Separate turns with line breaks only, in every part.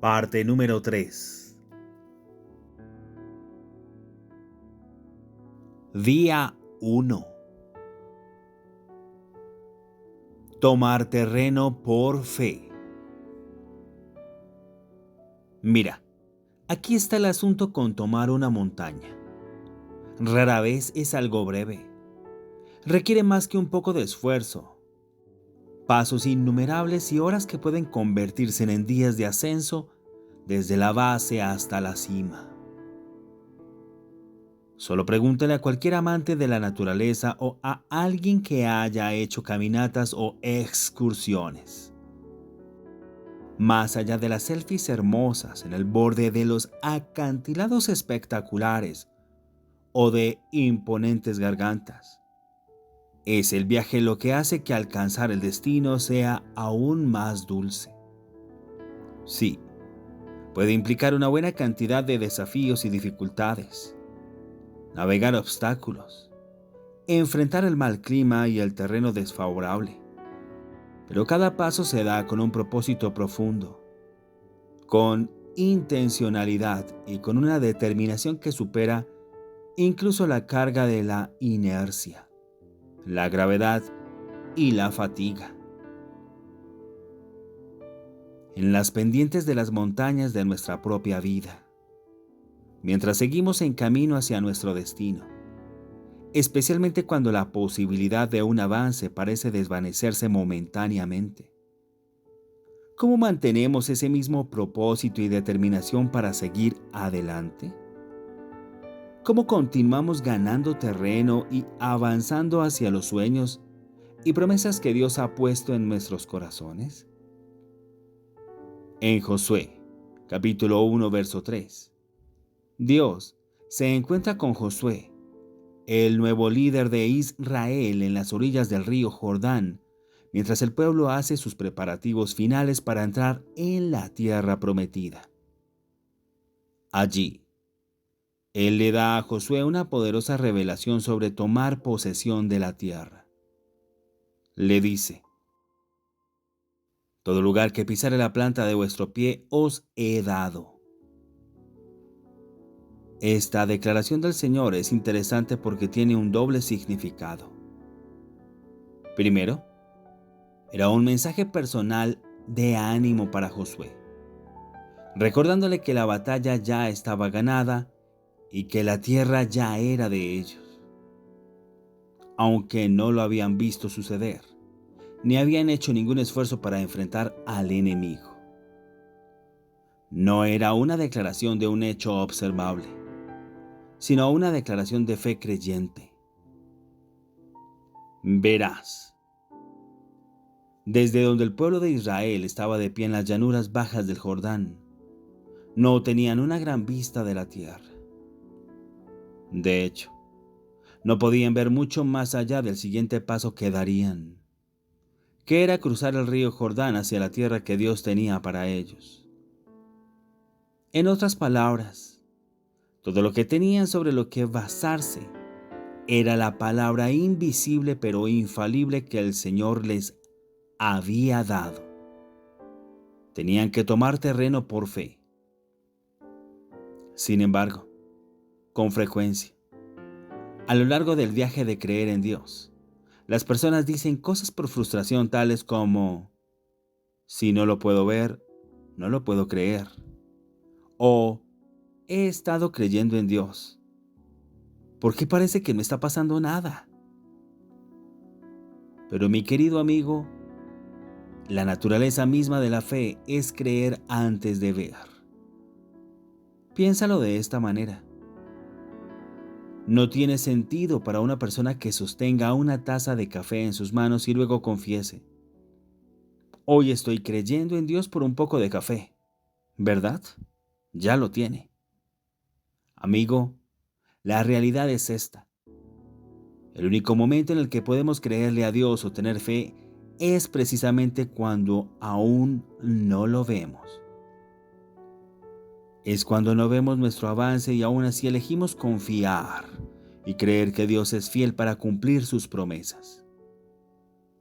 Parte número 3. Día 1. Tomar terreno por fe. Mira, aquí está el asunto con tomar una montaña. Rara vez es algo breve. Requiere más que un poco de esfuerzo. Pasos innumerables y horas que pueden convertirse en días de ascenso desde la base hasta la cima. Solo pregúntale a cualquier amante de la naturaleza o a alguien que haya hecho caminatas o excursiones. Más allá de las selfies hermosas en el borde de los acantilados espectaculares o de imponentes gargantas, es el viaje lo que hace que alcanzar el destino sea aún más dulce. Sí, puede implicar una buena cantidad de desafíos y dificultades. Navegar obstáculos, enfrentar el mal clima y el terreno desfavorable. Pero cada paso se da con un propósito profundo, con intencionalidad y con una determinación que supera incluso la carga de la inercia, la gravedad y la fatiga. En las pendientes de las montañas de nuestra propia vida, mientras seguimos en camino hacia nuestro destino, especialmente cuando la posibilidad de un avance parece desvanecerse momentáneamente. ¿Cómo mantenemos ese mismo propósito y determinación para seguir adelante? ¿Cómo continuamos ganando terreno y avanzando hacia los sueños y promesas que Dios ha puesto en nuestros corazones? En Josué, capítulo 1, verso 3, Dios se encuentra con Josué, el nuevo líder de Israel, en las orillas del río Jordán, mientras el pueblo hace sus preparativos finales para entrar en la tierra prometida. Allí, Él le da a Josué una poderosa revelación sobre tomar posesión de la tierra. Le dice: todo lugar que pisare la planta de vuestro pie os he dado. Esta declaración del Señor es interesante porque tiene un doble significado. Primero, era un mensaje personal de ánimo para Josué, recordándole que la batalla ya estaba ganada y que la tierra ya era de ellos. Aunque no lo habían visto suceder, ni habían hecho ningún esfuerzo para enfrentar al enemigo. No era una declaración de un hecho observable, sino una declaración de fe creyente. Verás, desde donde el pueblo de Israel estaba de pie en las llanuras bajas del Jordán, no tenían una gran vista de la tierra. De hecho, no podían ver mucho más allá del siguiente paso que darían, que era cruzar el río Jordán hacia la tierra que Dios tenía para ellos. En otras palabras, todo lo que tenían sobre lo que basarse era la palabra invisible pero infalible que el Señor les había dado. Tenían que tomar terreno por fe. Sin embargo, con frecuencia, a lo largo del viaje de creer en Dios, las personas dicen cosas por frustración tales como: si no lo puedo ver, no lo puedo creer. O he estado creyendo en Dios, ¿por qué parece que no está pasando nada? Pero mi querido amigo, la naturaleza misma de la fe es creer antes de ver. Piénsalo de esta manera. No tiene sentido para una persona que sostenga una taza de café en sus manos y luego confiese: hoy estoy creyendo en Dios por un poco de café, ¿verdad? Ya lo tiene. Amigo, la realidad es esta. El único momento en el que podemos creerle a Dios o tener fe es precisamente cuando aún no lo vemos. Es cuando no vemos nuestro avance y aún así elegimos confiar y creer que Dios es fiel para cumplir sus promesas.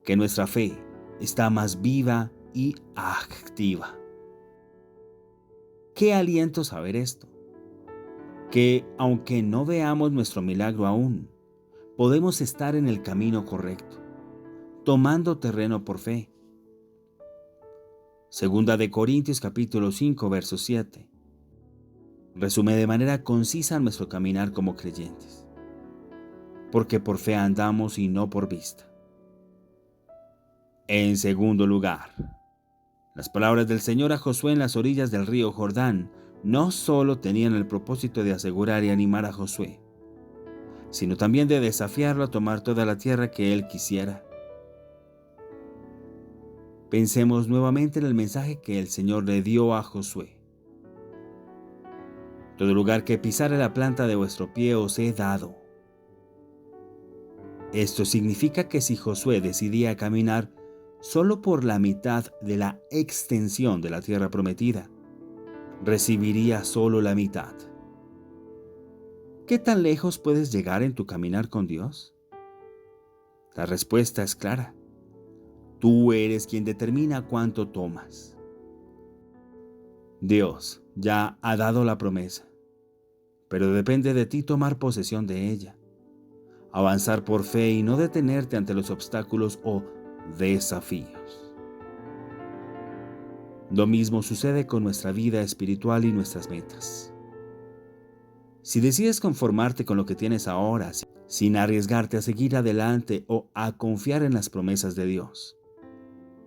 Que nuestra fe está más viva y activa. Qué aliento saber esto, que aunque no veamos nuestro milagro aún, podemos estar en el camino correcto, tomando terreno por fe. Segunda de Corintios capítulo 5, verso 7. Resume de manera concisa nuestro caminar como creyentes, porque por fe andamos y no por vista. En segundo lugar, las palabras del Señor a Josué en las orillas del río Jordán no solo tenían el propósito de asegurar y animar a Josué, sino también de desafiarlo a tomar toda la tierra que él quisiera. Pensemos nuevamente en el mensaje que el Señor le dio a Josué. Todo lugar que pisare la planta de vuestro pie os he dado. Esto significa que si Josué decidía caminar solo por la mitad de la extensión de la tierra prometida, recibiría solo la mitad. ¿Qué tan lejos puedes llegar en tu caminar con Dios? La respuesta es clara. Tú eres quien determina cuánto tomas. Dios ya ha dado la promesa, pero depende de ti tomar posesión de ella, avanzar por fe y no detenerte ante los obstáculos o desafíos. Lo mismo sucede con nuestra vida espiritual y nuestras metas. Si decides conformarte con lo que tienes ahora, sin arriesgarte a seguir adelante o a confiar en las promesas de Dios,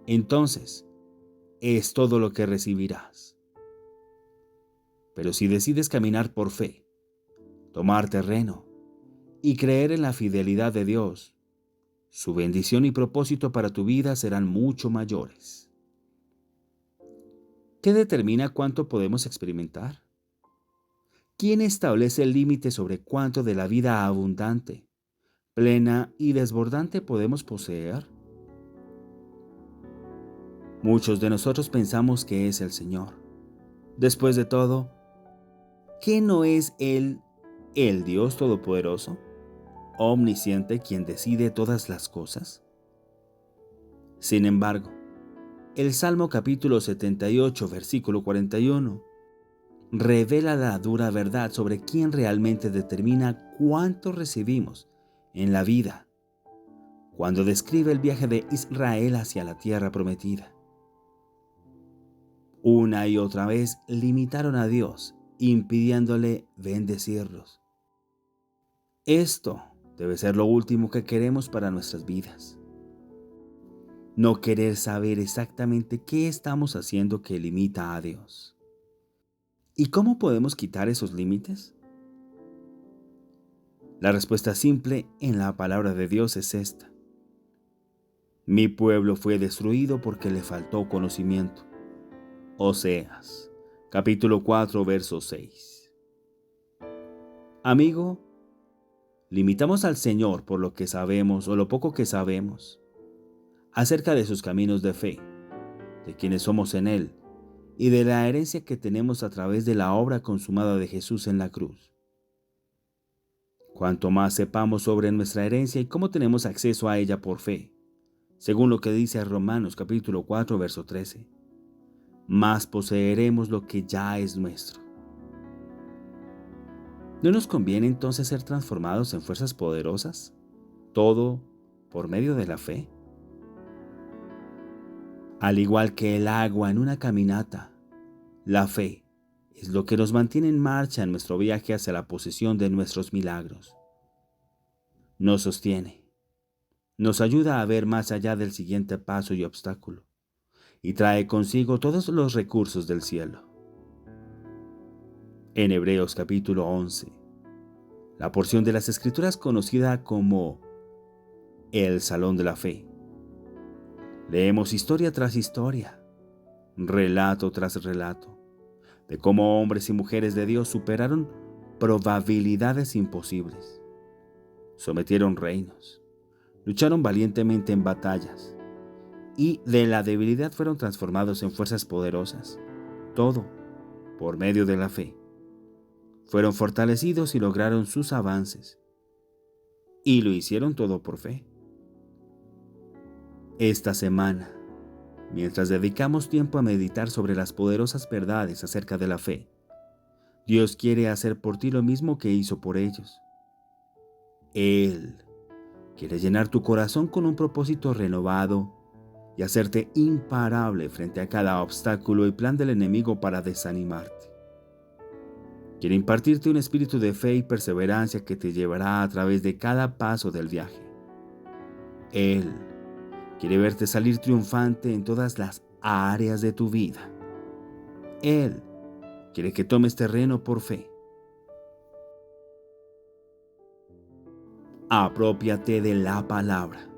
entonces es todo lo que recibirás. Pero si decides caminar por fe, tomar terreno y creer en la fidelidad de Dios, su bendición y propósito para tu vida serán mucho mayores. ¿Qué determina cuánto podemos experimentar? ¿Quién establece el límite sobre cuánto de la vida abundante, plena y desbordante podemos poseer? Muchos de nosotros pensamos que es el Señor. Después de todo, ¿qué no es Él el Dios Todopoderoso, omnisciente, quien decide todas las cosas? Sin embargo, el Salmo capítulo 78, versículo 41, revela la dura verdad sobre quién realmente determina cuánto recibimos en la vida, cuando describe el viaje de Israel hacia la tierra prometida. Una y otra vez limitaron a Dios, impidiéndole bendecirlos. Esto debe ser lo último que queremos para nuestras vidas. No querer saber exactamente qué estamos haciendo que limita a Dios. ¿Y cómo podemos quitar esos límites? La respuesta simple en la palabra de Dios es esta. Mi pueblo fue destruido porque le faltó conocimiento. Oseas, capítulo 4, verso 6. Amigo, limitamos al Señor por lo que sabemos o lo poco que sabemos acerca de sus caminos de fe, de quienes somos en Él y de la herencia que tenemos a través de la obra consumada de Jesús en la cruz. Cuanto más sepamos sobre nuestra herencia y cómo tenemos acceso a ella por fe, según lo que dice Romanos capítulo 4, verso 13, más poseeremos lo que ya es nuestro. ¿No nos conviene entonces ser transformados en fuerzas poderosas? Todo por medio de la fe. Al igual que el agua en una caminata, la fe es lo que nos mantiene en marcha en nuestro viaje hacia la posesión de nuestros milagros. Nos sostiene, nos ayuda a ver más allá del siguiente paso y obstáculo, y trae consigo todos los recursos del cielo. En Hebreos capítulo 11, la porción de las Escrituras conocida como el Salón de la Fe, leemos historia tras historia, relato tras relato, de cómo hombres y mujeres de Dios superaron probabilidades imposibles, sometieron reinos, lucharon valientemente en batallas, y de la debilidad fueron transformados en fuerzas poderosas, todo por medio de la fe. Fueron fortalecidos y lograron sus avances, y lo hicieron todo por fe. Esta semana, Mientras dedicamos tiempo a meditar sobre las poderosas verdades acerca de la fe, Dios quiere hacer por ti lo mismo que hizo por ellos. Él quiere llenar tu corazón con un propósito renovado y hacerte imparable frente a cada obstáculo y plan del enemigo para desanimarte. Quiere impartirte un espíritu de fe y perseverancia que te llevará a través de cada paso del viaje. Él quiere verte salir triunfante en todas las áreas de tu vida. Él quiere que tomes terreno por fe. Aprópiate de la palabra.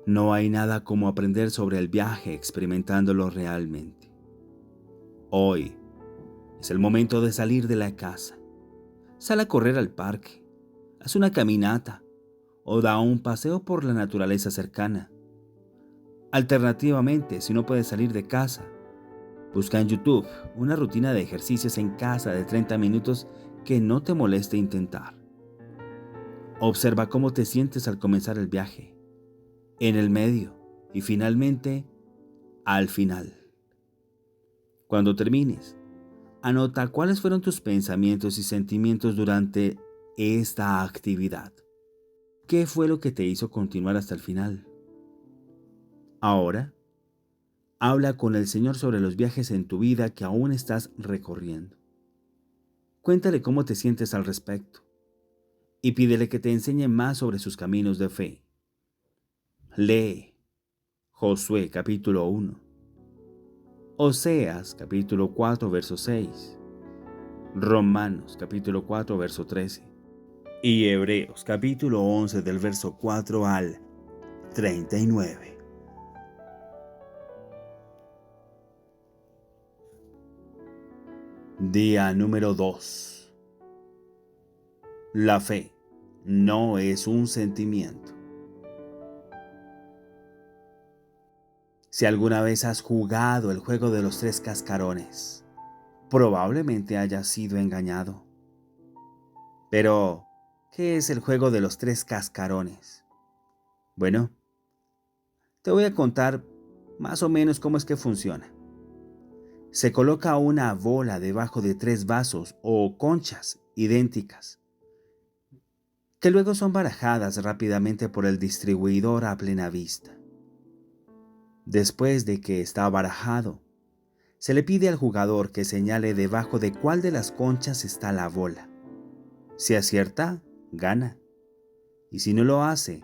No hay nada como aprender sobre el viaje experimentándolo realmente. Hoy es el momento de salir de la casa. Sal a correr al parque, haz una caminata o da un paseo por la naturaleza cercana. Alternativamente, si no puedes salir de casa, busca en YouTube una rutina de ejercicios en casa de 30 minutos que no te moleste intentar. Observa cómo te sientes al comenzar el viaje, en el medio y finalmente al final. Cuando termines, anota cuáles fueron tus pensamientos y sentimientos durante esta actividad. ¿Qué fue lo que te hizo continuar hasta el final? Ahora, habla con el Señor sobre los viajes en tu vida que aún estás recorriendo. Cuéntale cómo te sientes al respecto y pídele que te enseñe más sobre sus caminos de fe. Lee Josué capítulo 1, Oseas capítulo 4 verso 6, Romanos capítulo 4 verso 13 y Hebreos capítulo 11 del verso 4 al 39. Día número 2. La fe no es un sentimiento. Si alguna vez has jugado el juego de los 3 cascarones, probablemente hayas sido engañado. Pero, ¿qué es el juego de los 3 cascarones? Bueno, te voy a contar más o menos cómo es que funciona. Se coloca una bola debajo de 3 vasos o conchas idénticas, que luego son barajadas rápidamente por el distribuidor a plena vista. Después de que está barajado, se le pide al jugador que señale debajo de cuál de las conchas está la bola. Si acierta, gana. Y si no lo hace,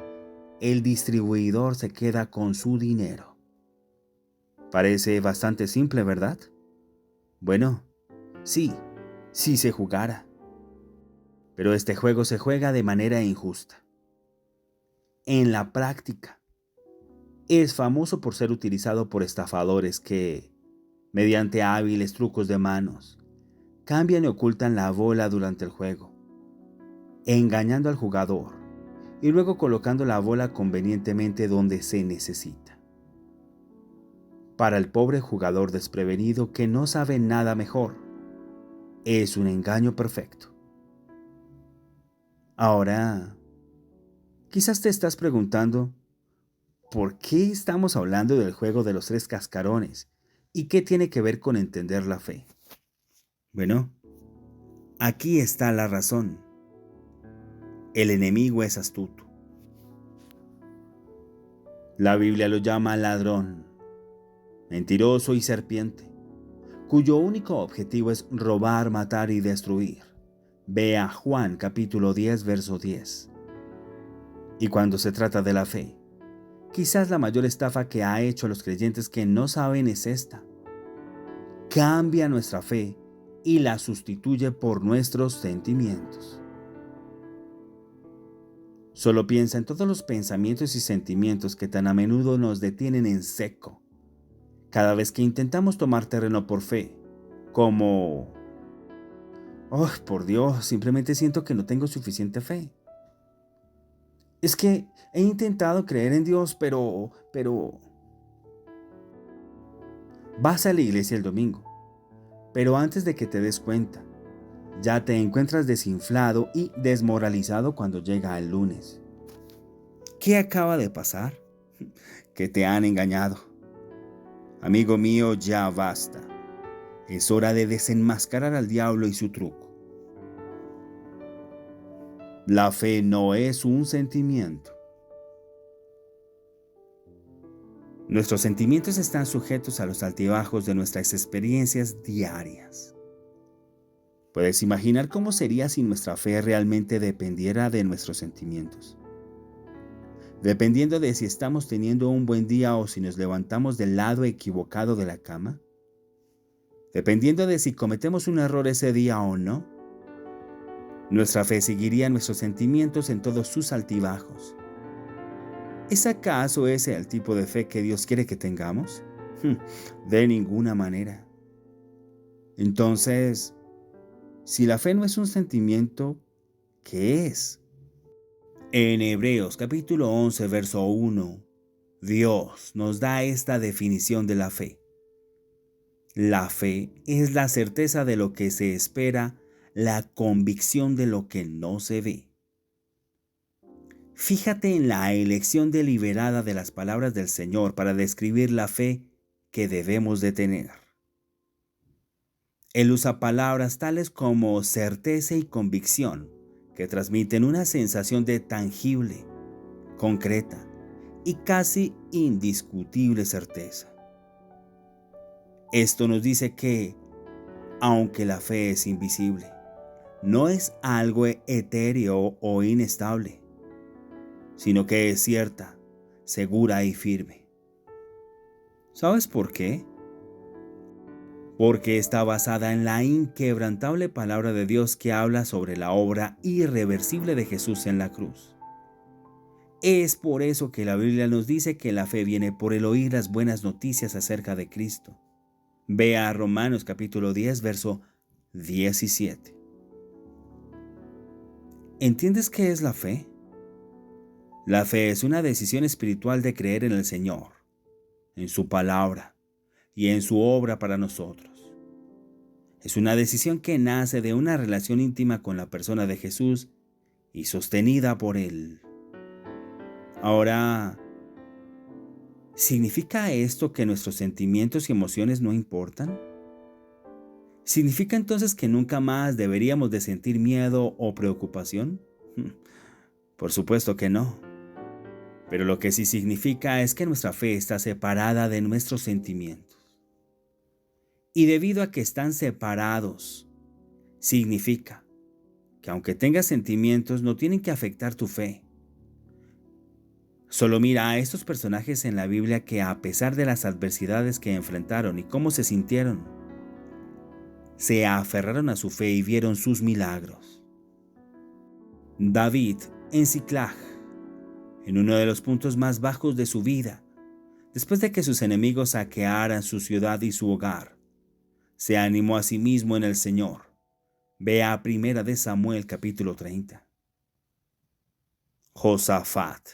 el distribuidor se queda con su dinero. Parece bastante simple, ¿verdad? Bueno, sí se jugara. Pero este juego se juega de manera injusta. En la práctica, es famoso por ser utilizado por estafadores que, mediante hábiles trucos de manos, cambian y ocultan la bola durante el juego, engañando al jugador y luego colocando la bola convenientemente donde se necesita. Para el pobre jugador desprevenido que no sabe nada mejor, es un engaño perfecto. Ahora, quizás te estás preguntando, ¿por qué estamos hablando del juego de los 3 cascarones? ¿Y qué tiene que ver con entender la fe? Bueno, aquí está la razón. El enemigo es astuto. La Biblia lo llama ladrón, mentiroso y serpiente, cuyo único objetivo es robar, matar y destruir. Ve a Juan capítulo 10, verso 10. Y cuando se trata de la fe, quizás la mayor estafa que ha hecho a los creyentes que no saben es esta. Cambia nuestra fe y la sustituye por nuestros sentimientos. Solo piensa en todos los pensamientos y sentimientos que tan a menudo nos detienen en seco cada vez que intentamos tomar terreno por fe, como: oh, por Dios, simplemente siento que no tengo suficiente fe. Es que he intentado creer en Dios, pero... Vas a la iglesia el domingo, pero antes de que te des cuenta, ya te encuentras desinflado y desmoralizado cuando llega el lunes. ¿Qué acaba de pasar? que te han engañado. Amigo mío, ya basta. Es hora de desenmascarar al diablo y su truco. La fe no es un sentimiento. Nuestros sentimientos están sujetos a los altibajos de nuestras experiencias diarias. ¿Puedes imaginar cómo sería si nuestra fe realmente dependiera de nuestros sentimientos? Dependiendo de si estamos teniendo un buen día o si nos levantamos del lado equivocado de la cama. Dependiendo de si cometemos un error ese día o no. Nuestra fe seguiría nuestros sentimientos en todos sus altibajos. ¿Es acaso ese el tipo de fe que Dios quiere que tengamos? De ninguna manera. Entonces, si la fe no es un sentimiento, ¿qué es? En Hebreos capítulo 11, verso 1, Dios nos da esta definición de la fe. La fe es la certeza de lo que se espera, la convicción de lo que no se ve. Fíjate en la elección deliberada de las palabras del Señor para describir la fe que debemos de tener. Él usa palabras tales como certeza y convicción, que transmiten una sensación de tangible, concreta y casi indiscutible certeza. Esto nos dice que, aunque la fe es invisible, no es algo etéreo o inestable, sino que es cierta, segura y firme. ¿Sabes por qué? Porque está basada en la inquebrantable palabra de Dios que habla sobre la obra irreversible de Jesús en la cruz. Es por eso que la Biblia nos dice que la fe viene por el oír las buenas noticias acerca de Cristo. Ve a Romanos capítulo 10, verso 17. ¿Entiendes qué es la fe? La fe es una decisión espiritual de creer en el Señor, en su palabra y en su obra para nosotros. Es una decisión que nace de una relación íntima con la persona de Jesús y sostenida por Él. Ahora, ¿significa esto que nuestros sentimientos y emociones no importan? ¿Significa entonces que nunca más deberíamos de sentir miedo o preocupación? Por supuesto que no. Pero lo que sí significa es que nuestra fe está separada de nuestros sentimientos. Y debido a que están separados, significa que aunque tengas sentimientos no tienen que afectar tu fe. Solo mira a estos personajes en la Biblia que a pesar de las adversidades que enfrentaron y cómo se sintieron, se aferraron a su fe y vieron sus milagros. David en Siclag, en uno de los puntos más bajos de su vida, después de que sus enemigos saquearan su ciudad y su hogar, se animó a sí mismo en el Señor. Ve a 1 Samuel capítulo 30. Josafat,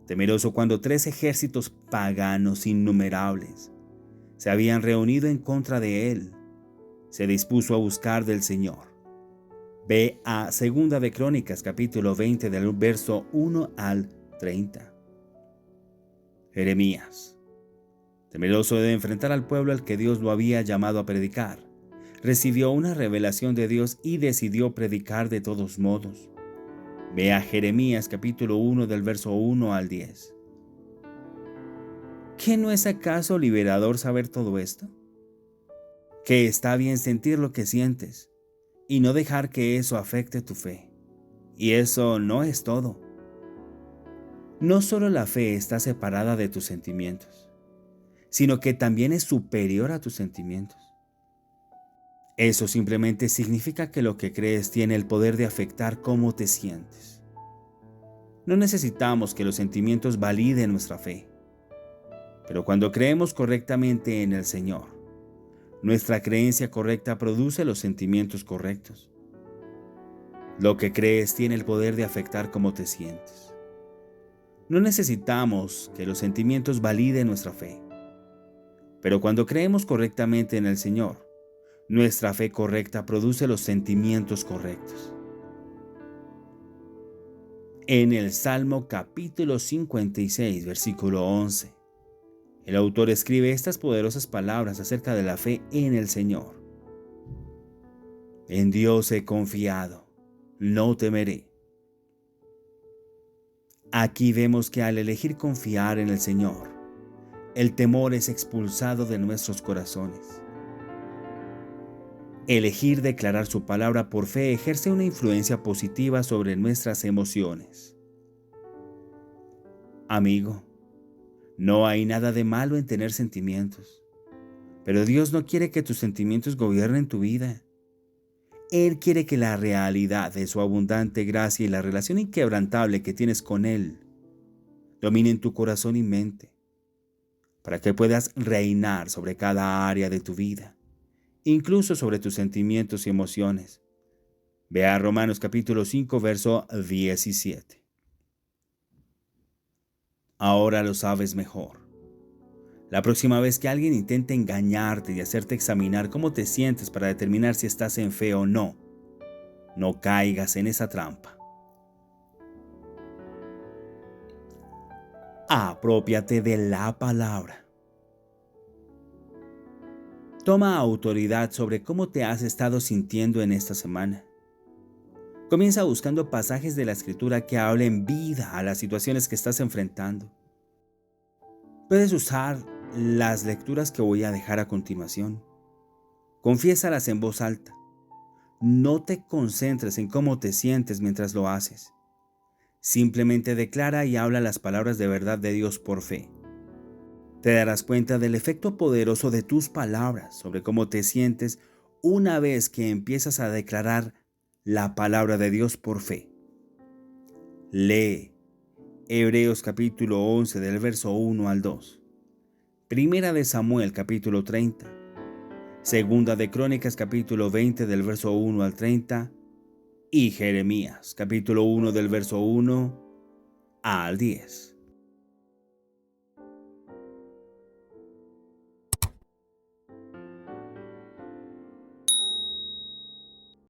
temeroso cuando 3 ejércitos paganos innumerables se habían reunido en contra de él, se dispuso a buscar del Señor. Ve a 2 de Crónicas capítulo 20 del verso 1 al 30. Jeremías, temeroso de enfrentar al pueblo al que Dios lo había llamado a predicar, recibió una revelación de Dios y decidió predicar de todos modos. Ve a Jeremías capítulo 1 del verso 1 al 10. ¿Qué no es acaso liberador saber todo esto? Que está bien sentir lo que sientes y no dejar que eso afecte tu fe. Y eso no es todo. No solo la fe está separada de tus sentimientos, sino que también es superior a tus sentimientos. Eso simplemente significa que lo que crees tiene el poder de afectar cómo te sientes. No necesitamos que los sentimientos validen nuestra fe, pero cuando creemos correctamente en el Señor, nuestra creencia correcta produce los sentimientos correctos. Lo que crees tiene el poder de afectar cómo te sientes. No necesitamos que los sentimientos validen nuestra fe, pero cuando creemos correctamente en el Señor, nuestra fe correcta produce los sentimientos correctos. En el Salmo capítulo 56, versículo 11, El autor escribe estas poderosas palabras acerca de la fe en el Señor. En Dios he confiado, no temeré. Aquí vemos que al elegir confiar en el Señor, el temor es expulsado de nuestros corazones. Elegir declarar su palabra por fe ejerce una influencia positiva sobre nuestras emociones. Amigo, no hay nada de malo en tener sentimientos, pero Dios no quiere que tus sentimientos gobiernen tu vida. Él quiere que la realidad de su abundante gracia y la relación inquebrantable que tienes con Él dominen tu corazón y mente, para que puedas reinar sobre cada área de tu vida, incluso sobre tus sentimientos y emociones. Vea Romanos capítulo 5, verso 17. Ahora lo sabes mejor. La próxima vez que alguien intente engañarte y hacerte examinar cómo te sientes para determinar si estás en fe o no, no caigas en esa trampa. Aprópiate de la palabra. Toma autoridad sobre cómo te has estado sintiendo en esta semana. Comienza buscando pasajes de la Escritura que hablen vida a las situaciones que estás enfrentando. Puedes usar las lecturas que voy a dejar a continuación. Confiésalas en voz alta. No te concentres en cómo te sientes mientras lo haces. Simplemente declara y habla las palabras de verdad de Dios por fe. Te darás cuenta del efecto poderoso de tus palabras sobre cómo te sientes una vez que empiezas a declarar la palabra de Dios por fe. Lee Hebreos capítulo 11 del verso 1 al 2. Primera de Samuel capítulo 30. Segunda de Crónicas capítulo 20 del verso 1 al 30. Y Jeremías capítulo 1 del verso 1 al 10.